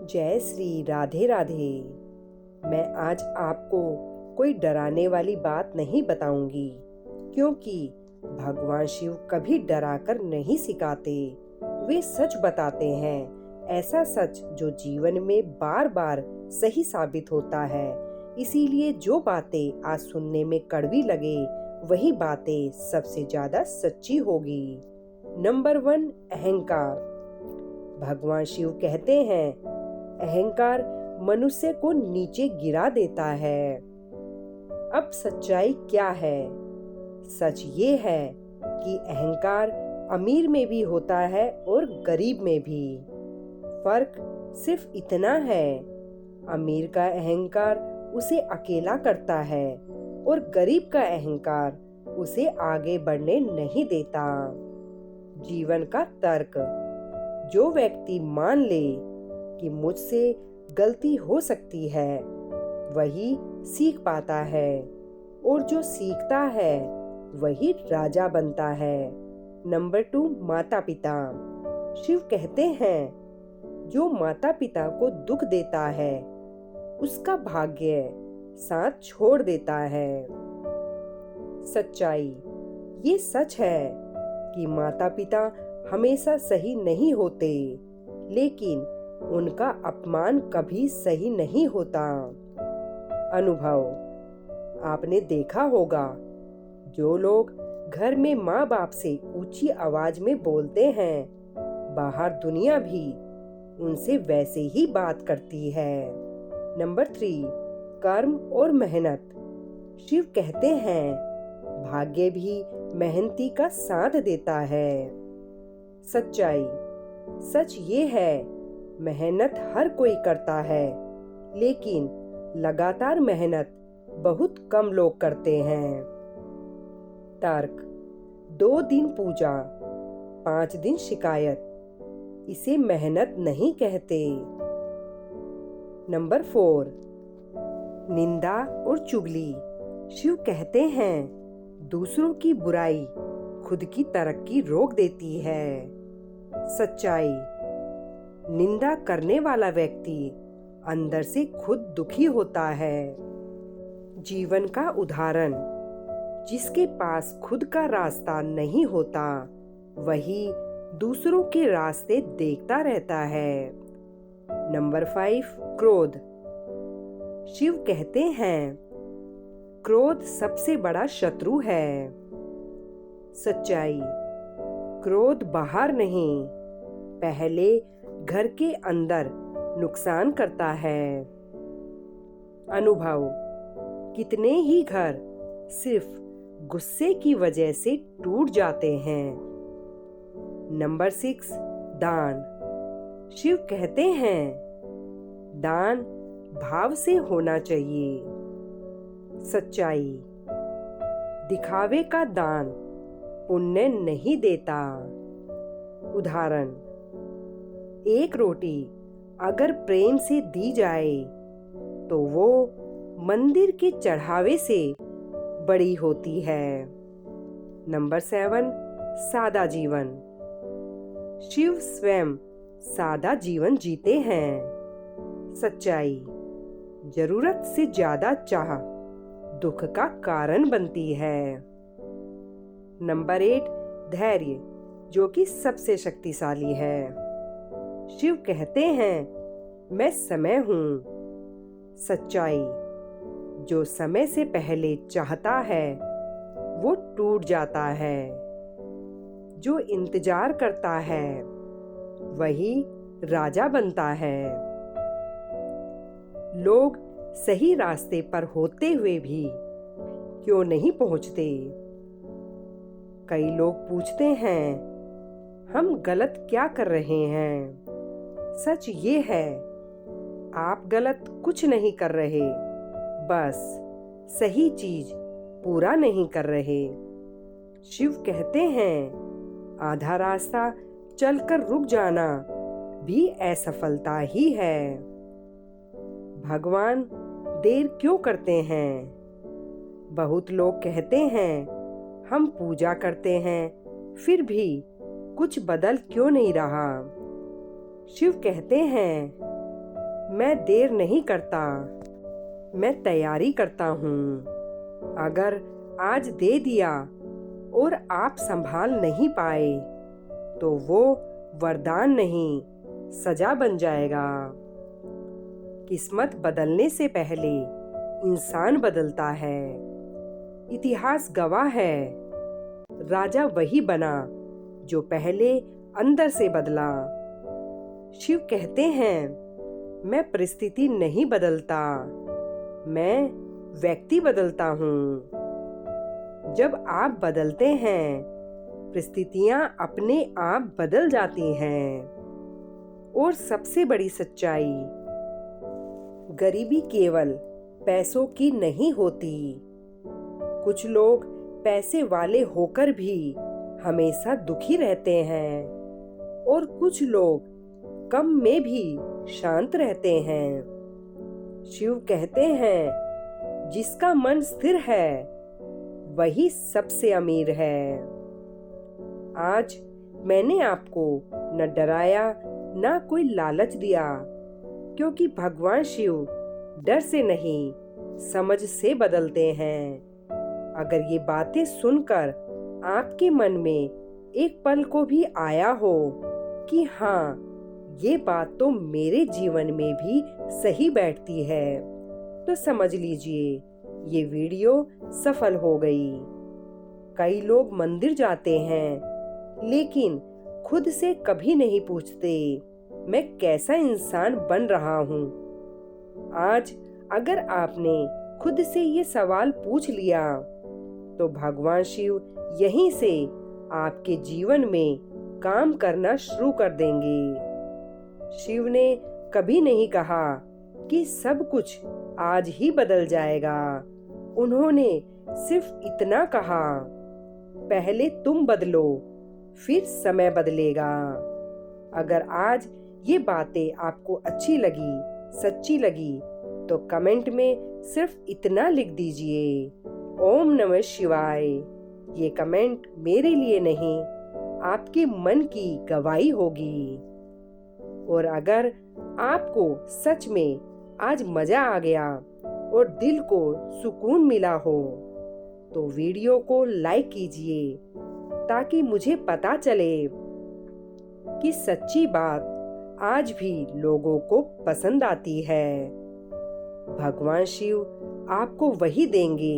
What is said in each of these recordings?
जय श्री राधे राधे। मैं आज आपको कोई डराने वाली बात नहीं बताऊंगी, क्योंकि भगवान शिव कभी डराकर नहीं सिखाते। वे सच बताते हैं, ऐसा सच जो जीवन में बार बार सही साबित होता है। इसीलिए जो बातें आज सुनने में कड़वी लगे, वही बातें सबसे ज्यादा सच्ची होगी। नंबर 1, अहंकार। भगवान शिव कहते हैं, अहंकार मनुष्य को नीचे गिरा देता है। अब सच्चाई क्या है? सच ये है कि अहंकार अमीर में भी होता है और गरीब में भी। फर्क सिर्फ इतना है, अमीर का अहंकार उसे अकेला करता है और गरीब का अहंकार उसे आगे बढ़ने नहीं देता। जीवन का तर्क। जो व्यक्ति मान ले कि मुझसे गलती हो सकती है, वही सीख पाता है, और जो सीखता है वही राजा बनता है। नंबर 2, माता पिता। शिव कहते हैं, जो माता पिता को दुख देता है, उसका भाग्य साथ छोड़ देता है। सच्चाई। ये सच है कि माता पिता हमेशा सही नहीं होते, लेकिन उनका अपमान कभी सही नहीं होता। अनुभव। आपने देखा होगा, जो लोग घर में माँ बाप से ऊंची आवाज में बोलते हैं, बाहर दुनिया भी उनसे वैसे ही बात करती है। नंबर 3, कर्म और मेहनत। शिव कहते हैं, भाग्य भी मेहनती का साथ देता है। सच्चाई। सच ये है, मेहनत हर कोई करता है, लेकिन लगातार मेहनत बहुत कम लोग करते हैं। तर्क। 2 दिन पूजा, 5 दिन शिकायत, इसे मेहनत नहीं कहते। नंबर 4, निंदा और चुगली। शिव कहते हैं, दूसरों की बुराई खुद की तरक्की रोक देती है। सच्चाई। निंदा करने वाला व्यक्ति अंदर से खुद दुखी होता है। जीवन का उदाहरण। जिसके पास खुद का रास्ता नहीं होता, वही दूसरों के रास्ते देखता रहता है। नंबर 5, क्रोध। शिव कहते हैं, क्रोध सबसे बड़ा शत्रु है। सच्चाई। क्रोध बाहर नहीं, पहले घर के अंदर नुकसान करता है। अनुभव। कितने ही घर सिर्फ गुस्से की वजह से टूट जाते हैं। नंबर 6, दान। शिव कहते हैं, दान भाव से होना चाहिए। सच्चाई। दिखावे का दान पुण्य नहीं देता। उदाहरण। एक रोटी अगर प्रेम से दी जाए, तो वो मंदिर के चढ़ावे से बड़ी होती है। नंबर 7, सादा जीवन। शिव स्वयं सादा जीवन जीते हैं। सच्चाई। जरूरत से ज्यादा चाह दुख का कारण बनती है। नंबर 8, धैर्य, जो कि सबसे शक्तिशाली है। शिव कहते हैं, मैं समय हूँ। सच्चाई। जो समय से पहले चाहता है, वो टूट जाता है। जो इंतजार करता है, वही राजा बनता है। लोग सही रास्ते पर होते हुए भी क्यों नहीं पहुंचते? कई लोग पूछते हैं, हम गलत क्या कर रहे हैं? सच ये है, आप गलत कुछ नहीं कर रहे, बस सही चीज पूरा नहीं कर रहे। शिव कहते हैं, आधा रास्ता चलकर रुक जाना भी असफलता ही है। भगवान देर क्यों करते हैं? बहुत लोग कहते हैं, हम पूजा करते हैं, फिर भी कुछ बदल क्यों नहीं रहा? शिव कहते हैं, मैं देर नहीं करता, मैं तैयारी करता हूँ। अगर आज दे दिया और आप संभाल नहीं पाए तो वो वरदान नहीं, सजा बन जाएगा। किस्मत बदलने से पहले इंसान बदलता है। इतिहास गवाह है, राजा वही बना जो पहले अंदर से बदला। शिव कहते हैं, मैं परिस्थिति नहीं बदलता, मैं व्यक्ति बदलता हूँ। जब आप बदलते हैं, परिस्थितियाँ अपने आप बदल जाती हैं। और सबसे बड़ी सच्चाई, गरीबी केवल पैसों की नहीं होती। कुछ लोग पैसे वाले होकर भी हमेशा दुखी रहते हैं और कुछ लोग कम में भी शांत रहते हैं। शिव कहते हैं, जिसका मन स्थिर है वही सबसे अमीर है। आज मैंने आपको न डराया न कोई लालच दिया, क्योंकि भगवान शिव डर से नहीं, समझ से बदलते हैं। अगर ये बातें सुनकर आपके मन में एक पल को भी आया हो कि हाँ, ये बात तो मेरे जीवन में भी सही बैठती है, तो समझ लीजिए ये वीडियो सफल हो गई। कई लोग मंदिर जाते हैं लेकिन खुद से कभी नहीं पूछते मैं कैसा इंसान बन रहा हूँ। आज अगर आपने खुद से ये सवाल पूछ लिया तो भगवान शिव यहीं से आपके जीवन में काम करना शुरू कर देंगे। शिव ने कभी नहीं कहा कि सब कुछ आज ही बदल जाएगा। उन्होंने सिर्फ इतना कहा, पहले तुम बदलो, फिर समय बदलेगा। अगर आज ये बातें आपको अच्छी लगी, सच्ची लगी, तो कमेंट में सिर्फ इतना लिख दीजिए, ओम नमः शिवाय। ये कमेंट मेरे लिए नहीं, आपके मन की गवाही होगी। और अगर आपको सच में आज मजा आ गया और दिल को सुकून मिला हो तो वीडियो को लाइक कीजिए, ताकि मुझे पता चले कि सच्ची बात आज भी लोगों को पसंद आती है। भगवान शिव आपको वही देंगे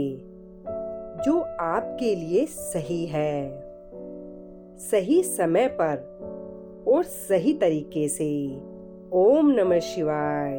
जो आपके लिए सही है, सही समय पर और सही तरीके से। ओम नमः शिवाय।